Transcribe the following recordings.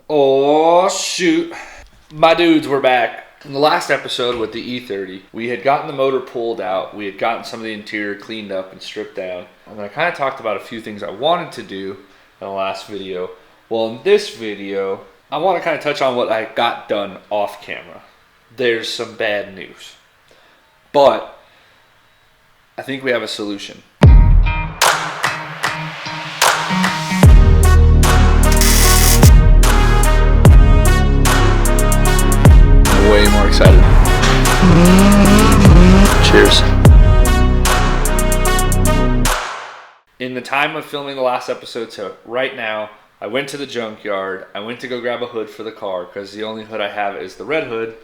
Oh shoot, my dudes were back. In the last episode with the E30, we had gotten the motor pulled out, we had gotten some of the interior cleaned up and stripped down, and I kind of talked about a few things I wanted to do in the last video. Well, in this video, I want to kind of touch on what I got done off camera. There's some bad news, but I think we have a solution. Way more excited. Cheers. In the time of filming the last episode to right now, I went to the junkyard. I went to go grab a hood for the car because the only hood I have is the red hood.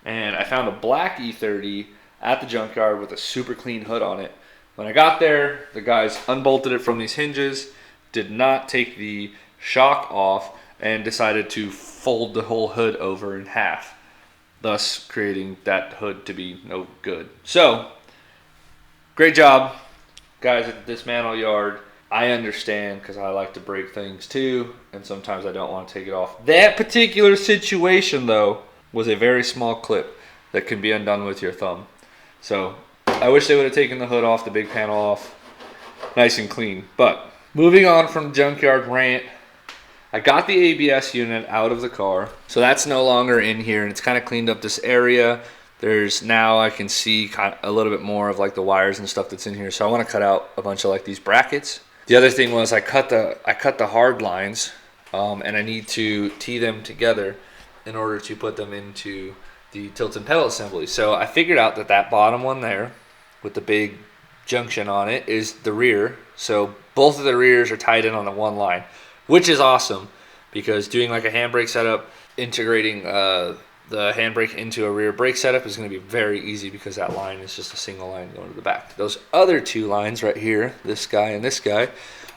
And I found a black E30 at the junkyard with a super clean hood on it. When I got there, the guys unbolted it from these hinges, did not take the shock off, and decided to fold the whole hood over in half, thus creating that hood to be no good. So, great job, guys at the dismantle yard. I understand because I like to break things too, and sometimes I don't want to take it off. That particular situation, though, was a very small clip that can be undone with your thumb. So, I wish they would have taken the hood off, the big panel off, nice and clean. But, moving on from junkyard rant, I got the ABS unit out of the car, so that's no longer in here, and it's kind of cleaned up this area. There's now I can see kind of a little bit more of like the wires and stuff that's in here, so I want to cut out a bunch of like these brackets. The other thing was I cut the hard lines, and I need to tee them together in order to put them into the tilt and pedal assembly. So I figured out that bottom one there with the big junction on it is the rear, so both of the rears are tied in on the one line, which is awesome because doing like a handbrake setup, integrating the handbrake into a rear brake setup is going to be very easy because that line is just a single line going to the back. Those other two lines right here, this guy and this guy,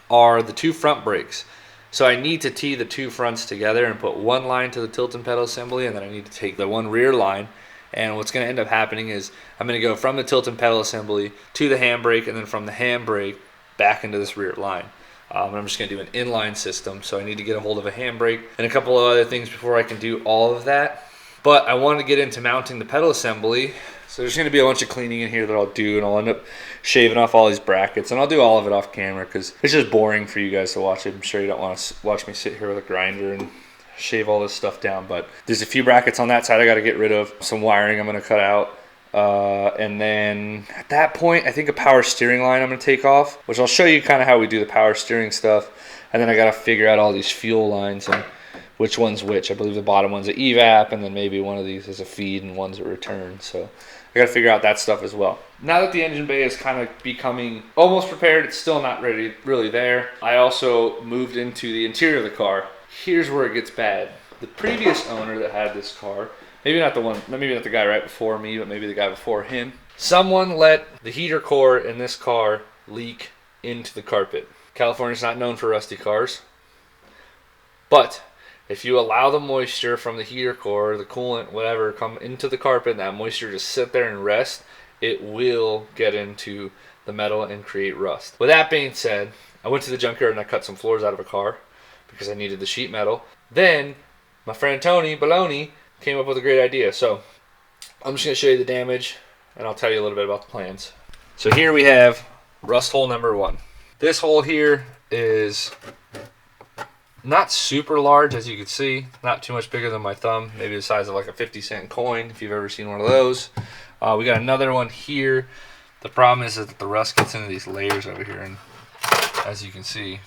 are the two front brakes. So I need to tee the two fronts together and put one line to the tilt and pedal assembly, and then I need to take the one rear line. And what's going to end up happening is I'm going to go from the tilt and pedal assembly to the handbrake, and then from the handbrake back into this rear line. I'm just going to do an inline system, so I need to get a hold of a handbrake and a couple of other things before I can do all of that. But I wanted to get into mounting the pedal assembly, so there's going to be a bunch of cleaning in here that I'll do, and I'll end up shaving off all these brackets, and I'll do all of it off camera because it's just boring for you guys to watch it. I'm sure you don't want to watch me sit here with a grinder and shave all this stuff down, but there's a few brackets on that side I got to get rid of, some wiring I'm going to cut out. And then at that point, I think a power steering line I'm going to take off, which I'll show you kind of how we do the power steering stuff. And then I got to figure out all these fuel lines and which one's which. I believe the bottom one's an evap, and then maybe one of these is a feed and one's a return. So I got to figure out that stuff as well. Now that the engine bay is kind of becoming almost prepared, it's still not really there. I also moved into the interior of the car. Here's where it gets bad. The previous owner that had this car, maybe not the guy right before me, but maybe the guy before him, someone let the heater core in this car leak into the carpet. California's not known for rusty cars, but if you allow the moisture from the heater core, the coolant, whatever, come into the carpet and that moisture just sit there and rest, it will get into the metal and create rust. With that being said, I went to the junkyard and I cut some floors out of a car because I needed the sheet metal. Then my friend Tony Baloney came up with a great idea. So I'm just going to show you the damage and I'll tell you a little bit about the plans. So here we have rust hole number 1. This hole here is not super large, as you can see, not too much bigger than my thumb, maybe the size of like a 50-cent coin if you've ever seen one of those. We got another one here. The problem is that the rust gets into these layers over here, and as you can see,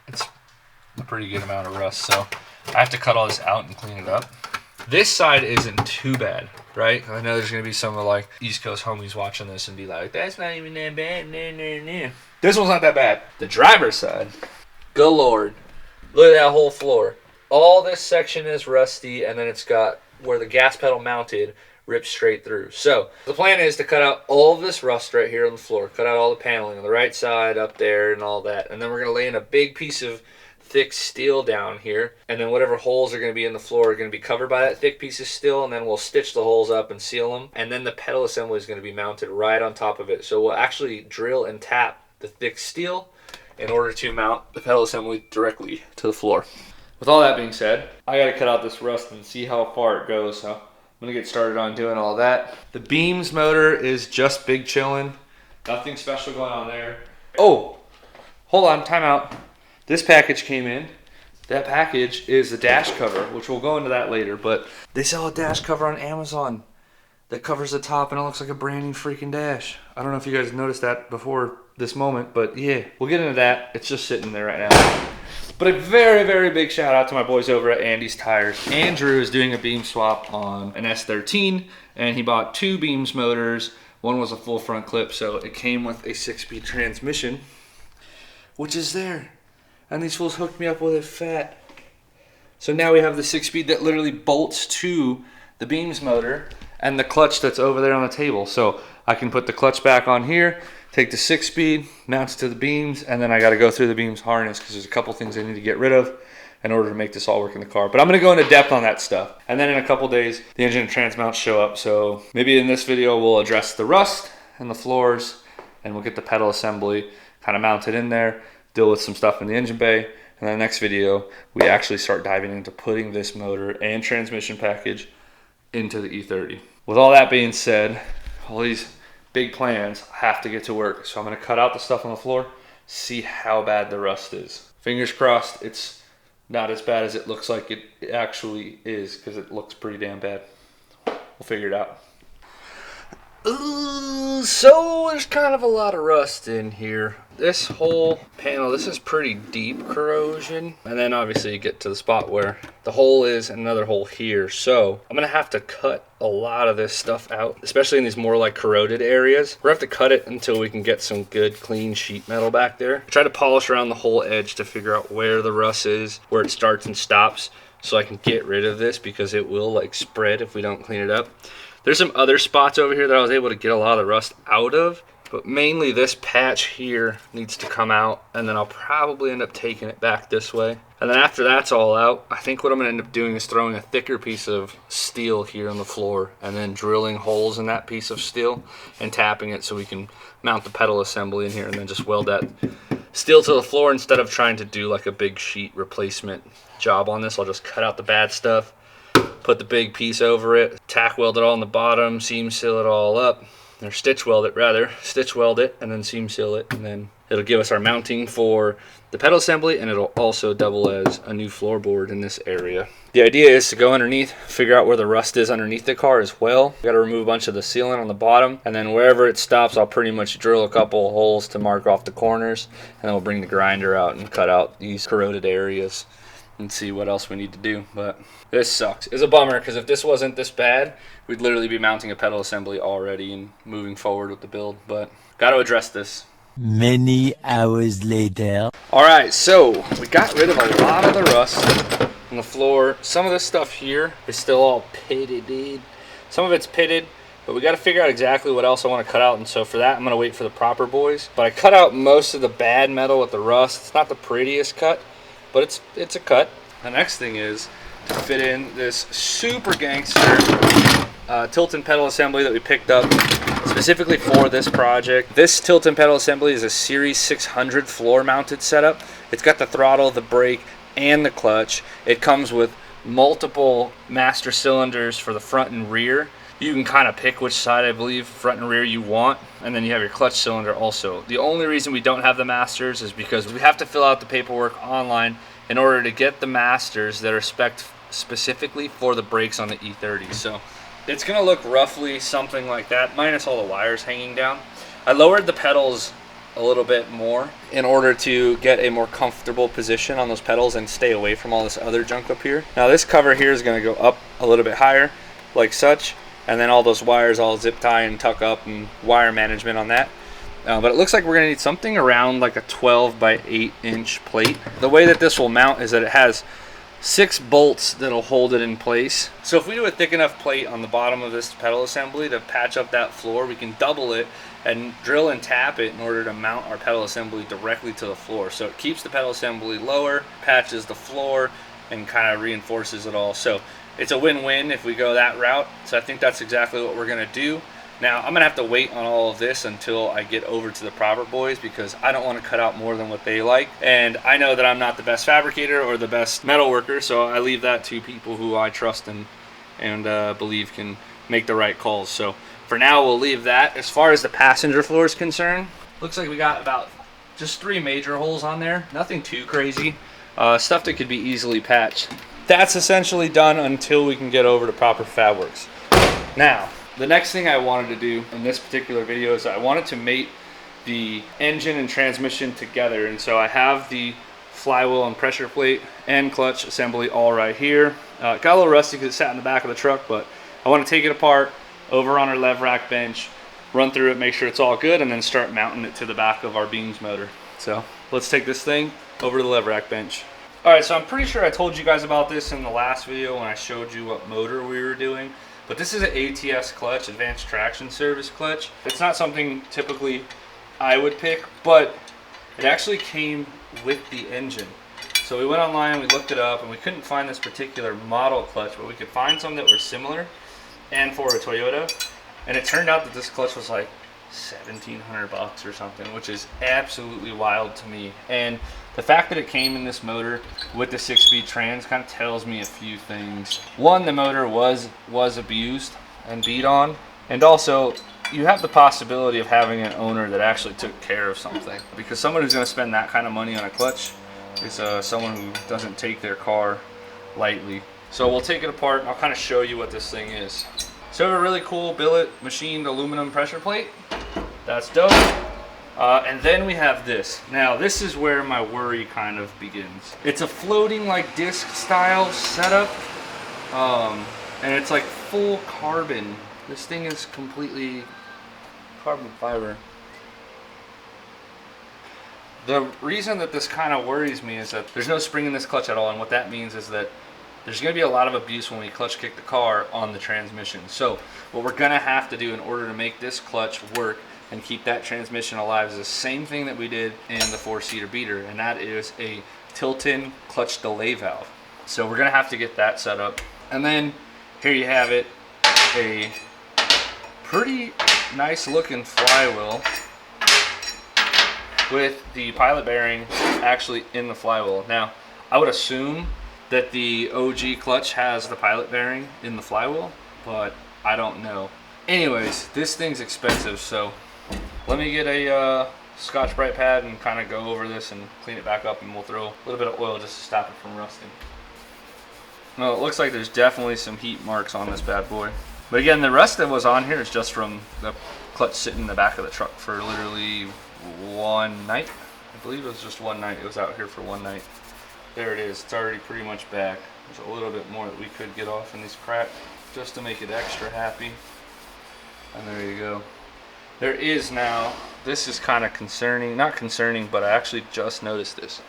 it's a pretty good amount of rust, so I have to cut all this out and clean it up. This side isn't too bad, right? I know there's going to be some of like East Coast homies watching this and be like, that's not even that bad. Nah. This one's not that bad. The driver's side, good Lord. Look at that whole floor. All this section is rusty, and then it's got where the gas pedal mounted rips straight through. So the plan is to cut out all of this rust right here on the floor, cut out all the paneling on the right side, up there, and all that. And then we're going to lay in a big piece of thick steel down here, and then whatever holes are going to be in the floor are going to be covered by that thick piece of steel, and then we'll stitch the holes up and seal them. And then the pedal assembly is going to be mounted right on top of it. So we'll actually drill and tap the thick steel in order to mount the pedal assembly directly to the floor. With all that being said, I gotta cut out this rust and see how far it goes. So I'm gonna get started on doing all that. The beams motor is just big chillin'. Nothing special going on there. Oh, hold on, time out. This package came in. That package is the dash cover, which we'll go into that later, but they sell a dash cover on Amazon that covers the top and it looks like a brand new freaking dash. I don't know if you guys noticed that before this moment, but yeah, we'll get into that. It's just sitting there right now. But a very, very big shout out to my boys over at Andy's Tires. Andrew is doing a beam swap on an S13, and he bought 2 beams motors. One was a full front clip, so it came with a 6-speed transmission, which is there. And these fools hooked me up with it fat. So now we have the 6-speed that literally bolts to the beams motor and the clutch that's over there on the table. So I can put the clutch back on here, take the 6-speed, mount it to the beams, and then I got to go through the beams harness because there's a couple things I need to get rid of in order to make this all work in the car. But I'm going to go into depth on that stuff. And then in a couple days, the engine and trans mounts show up. So maybe in this video, we'll address the rust and the floors, and we'll get the pedal assembly kind of mounted in there, deal with some stuff in the engine bay. And then the next video, we actually start diving into putting this motor and transmission package into the E30. With all that being said, all these big plans have to get to work. So I'm going to cut out the stuff on the floor, see how bad the rust is. Fingers crossed it's not as bad as it looks like it actually is, because it looks pretty damn bad. We'll figure it out. So there's kind of a lot of rust in here. This whole panel, this is pretty deep corrosion. And then obviously you get to the spot where the hole is and another hole here. So I'm gonna have to cut a lot of this stuff out, especially in these more like corroded areas. We're gonna have to cut it until we can get some good clean sheet metal back there. Try to polish around the whole edge to figure out where the rust is, where it starts and stops, so I can get rid of this, because it will like spread if we don't clean it up. There's some other spots over here that I was able to get a lot of the rust out of, but mainly this patch here needs to come out, and then I'll probably end up taking it back this way. And then after that's all out, I think what I'm gonna end up doing is throwing a thicker piece of steel here on the floor and then drilling holes in that piece of steel and tapping it so we can mount the pedal assembly in here, and then just weld that steel to the floor instead of trying to do like a big sheet replacement job on this. I'll just cut out the bad stuff, put the big piece over it, tack weld it all on the bottom, seam seal it all up, or stitch weld it rather, stitch weld it, and then seam seal it, and then it'll give us our mounting for the pedal assembly, and it'll also double as a new floorboard in this area. The idea is to go underneath, figure out where the rust is underneath the car as well. Got to remove a bunch of the sealant on the bottom, and then wherever it stops, I'll pretty much drill a couple of holes to mark off the corners, and then we'll bring the grinder out and cut out these corroded areas and see what else we need to do. But this sucks. It's a bummer, because if this wasn't this bad, we'd literally be mounting a pedal assembly already and moving forward with the build. But got to address this. Many hours later. All right, so we got rid of a lot of the rust on the floor. Some of this stuff here is still all pitted, dude. Some of it's pitted, but we got to figure out exactly what else I want to cut out. And so for that, I'm going to wait for the proper boys. But I cut out most of the bad metal with the rust. It's not the prettiest cut, but it's a cut. The next thing is to fit in this super gangster tilt and pedal assembly that we picked up specifically for this project. This tilt and pedal assembly is a Series 600 floor mounted setup. It's got the throttle, the brake, and the clutch. It comes with multiple master cylinders for the front and rear. You can kind of pick which side, I believe, front and rear you want, and then you have your clutch cylinder also. The only reason we don't have the masters is because we have to fill out the paperwork online in order to get the masters that are spec'd specifically for the brakes on the E30. So it's gonna look roughly something like that, minus all the wires hanging down. I lowered the pedals a little bit more in order to get a more comfortable position on those pedals and stay away from all this other junk up here. Now this cover here is gonna go up a little bit higher, like such, and then all those wires all zip tie and tuck up, and wire management on that. But it looks like we're gonna need something around like a 12 by 8 inch plate. The way that this will mount is that it has 6 bolts that'll hold it in place. So if we do a thick enough plate on the bottom of this pedal assembly to patch up that floor, we can double it and drill and tap it in order to mount our pedal assembly directly to the floor. So it keeps the pedal assembly lower, patches the floor, and kind of reinforces it all. So it's a win-win if we go that route. So I think that's exactly what we're gonna do. Now, I'm gonna have to wait on all of this until I get over to the Probert boys because I don't want to cut out more than what they like. And I know that I'm not the best fabricator or the best metal worker, so I leave that to people who I trust and believe can make the right calls. So for now, we'll leave that. As far as the passenger floor is concerned, looks like we got about just 3 major holes on there. Nothing too crazy. Stuff that could be easily patched. That's essentially done until we can get over to Proper Fabworks. Now, the next thing I wanted to do in this particular video is I wanted to mate the engine and transmission together. And so I have the flywheel and pressure plate and clutch assembly all right here. Got a little rusty because it sat in the back of the truck, but I want to take it apart over on our lev rack bench, run through it, make sure it's all good, and then start mounting it to the back of our beams motor. So let's take this thing over to the lev rack bench. All right, so I'm pretty sure I told you guys about this in the last video when I showed you what motor we were doing. But this is an ATS clutch, Advanced Traction Service clutch. It's not something typically I would pick, but it actually came with the engine. So we went online, we looked it up, and we couldn't find this particular model clutch, but we could find some that were similar and for a Toyota. And it turned out that this clutch was like $1,700 or something, which is absolutely wild to me. And the fact that it came in this motor with the 6-speed trans kind of tells me a few things. One, the motor was abused and beat on, and also you have the possibility of having an owner that actually took care of something, because someone who's going to spend that kind of money on a clutch is someone who doesn't take their car lightly. So we'll take it apart and I'll kind of show you what this thing is. So we have a really cool billet machined aluminum pressure plate. That's dope. And then we have this. Now this is where my worry kind of begins. It's a floating like disc style setup, and it's like full carbon. This thing is completely carbon fiber. The reason that this kind of worries me is that there's no spring in this clutch at all, and what that means is that there's going to be a lot of abuse when we clutch kick the car on the transmission. So what we're going to have to do in order to make this clutch work and keep that transmission alive is the same thing that we did in the 4-seater beater, and that is a tilt-in clutch delay valve. So we're going to have to get that set up. And then here you have it, a pretty nice looking flywheel with the pilot bearing actually in the flywheel. Now, I would assume that the OG clutch has the pilot bearing in the flywheel, but I don't know. Anyways, this thing's expensive, so let me get a Scotch-Brite pad and kind of go over this and clean it back up, and we'll throw a little bit of oil just to stop it from rusting. Well, it looks like there's definitely some heat marks on this bad boy. But again, the rest that was on here is just from the clutch sitting in the back of the truck for literally one night. I believe it was just one night. It was out here for one night. There it is. It's already pretty much back. There's a little bit more that we could get off in these cracks just to make it extra happy. And there you go. There is now, this is kind of concerning, not concerning, but I actually just noticed this.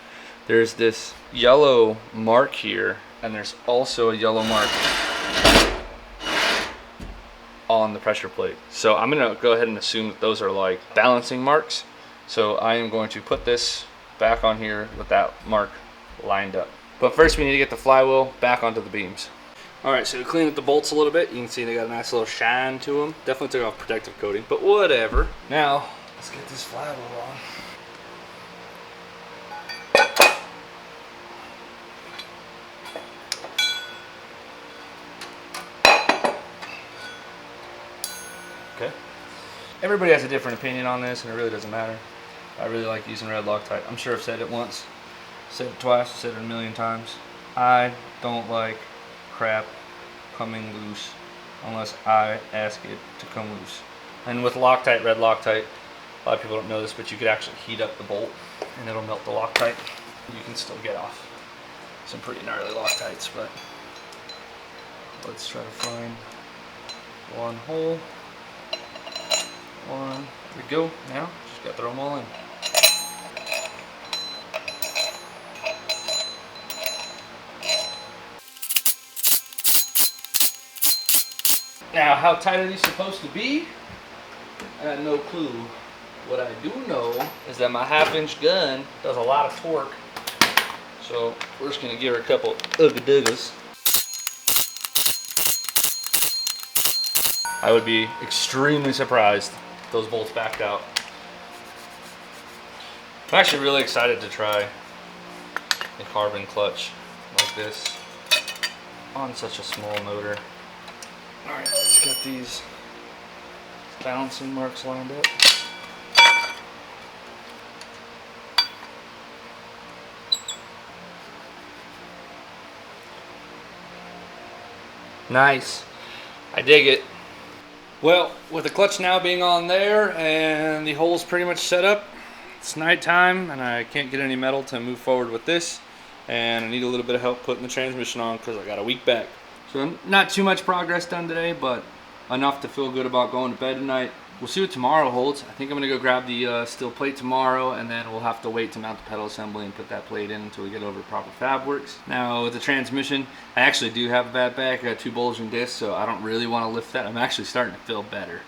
There's this yellow mark here, and there's also a yellow mark on the pressure plate. So I'm gonna go ahead and assume that those are like balancing marks. So I am going to put this back on here with that mark lined up. But first we need to get the flywheel back onto the beams. All right, so we cleaned up the bolts a little bit. You can see they got a nice little shine to them. Definitely took off protective coating, but whatever. Now, let's get this flywheel on. Okay. Everybody has a different opinion on this, and it really doesn't matter. I really like using red Loctite. I'm sure I've said it once, said it twice, said it a million times. I don't like crap coming loose unless I ask it to come loose. And with Loctite, red Loctite, a lot of people don't know this, but you could actually heat up the bolt and it'll melt the Loctite. You can still get off some pretty gnarly Loctites, but let's try to find one hole. One, there we go. Now, just gotta throw them all in. Now, how tight are these supposed to be? I got no clue. What I do know is that my 1/2-inch gun does a lot of torque. So we're just gonna give her a couple ugga duggas. I would be extremely surprised if those bolts backed out. I'm actually really excited to try a carbon clutch like this on such a small motor. All right, let's get these balancing marks lined up. Nice. I dig it. Well, with the clutch now being on there and the holes pretty much set up, it's nighttime and I can't get any metal to move forward with this, and I need a little bit of help putting the transmission on because I got a weak back. So not too much progress done today, but enough to feel good about going to bed tonight. We'll see what tomorrow holds. I think I'm gonna go grab the steel plate tomorrow, and then we'll have to wait to mount the pedal assembly and put that plate in until we get over to proper fab works. Now with the transmission, I actually do have a bad back. I got 2 bulging discs, so I don't really want to lift that. I'm actually starting to feel better.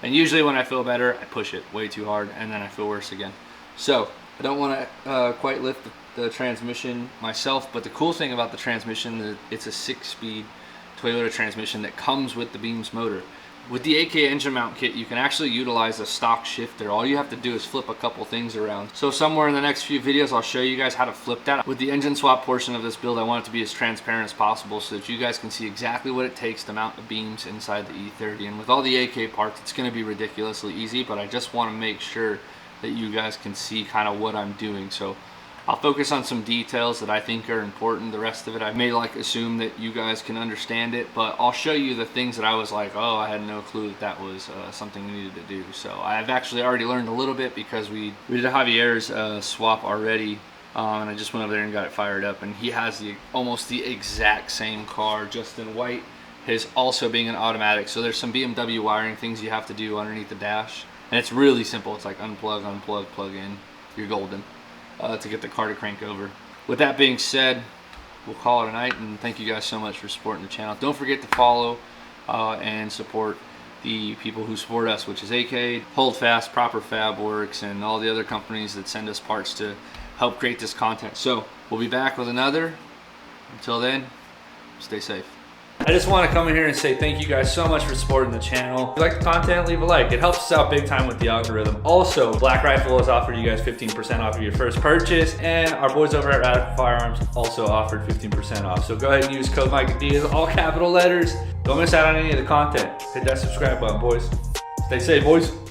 And usually when I feel better, I push it way too hard, and then I feel worse again. So I don't want to quite lift the transmission myself, but the cool thing about the transmission is it's a 6-speed Toyota transmission that comes with the Beams motor. With the AK engine mount kit, you can actually utilize a stock shifter. All you have to do is flip a couple things around. So somewhere in the next few videos, I'll show you guys how to flip that. With the engine swap portion of this build, I want it to be as transparent as possible so that you guys can see exactly what it takes to mount the beams inside the E30. And with all the AK parts, it's going to be ridiculously easy, but I just want to make sure that you guys can see kind of what I'm doing. So I'll focus on some details that I think are important. The rest of it, I may assume that you guys can understand it, but I'll show you the things that I was like, oh, I had no clue that that was something we needed to do. So I've actually already learned a little bit because we did Javier's swap already, and I just went over there and got it fired up, and he has almost the exact same car, just in white, his also being an automatic. So there's some BMW wiring things you have to do underneath the dash, and it's really simple. It's like unplug, unplug, plug in, you're golden. To get the car to crank over. With that being said, we'll call it a night, and thank you guys so much for supporting the channel. Don't forget to follow and support the people who support us, which is AK, Holdfast, Proper Fab Works, and all the other companies that send us parts to help create this content. So we'll be back with another. Until then, stay safe. I just want to come in here and say thank you guys so much for supporting the channel. If you like the content, leave a like. It helps us out big time with the algorithm. Also, Black Rifle has offered you guys 15% off of your first purchase, and our boys over at Radical Firearms also offered 15% off. So go ahead and use code Micah Diaz, all capital letters. Don't miss out on any of the content. Hit that subscribe button, boys. Stay safe, boys.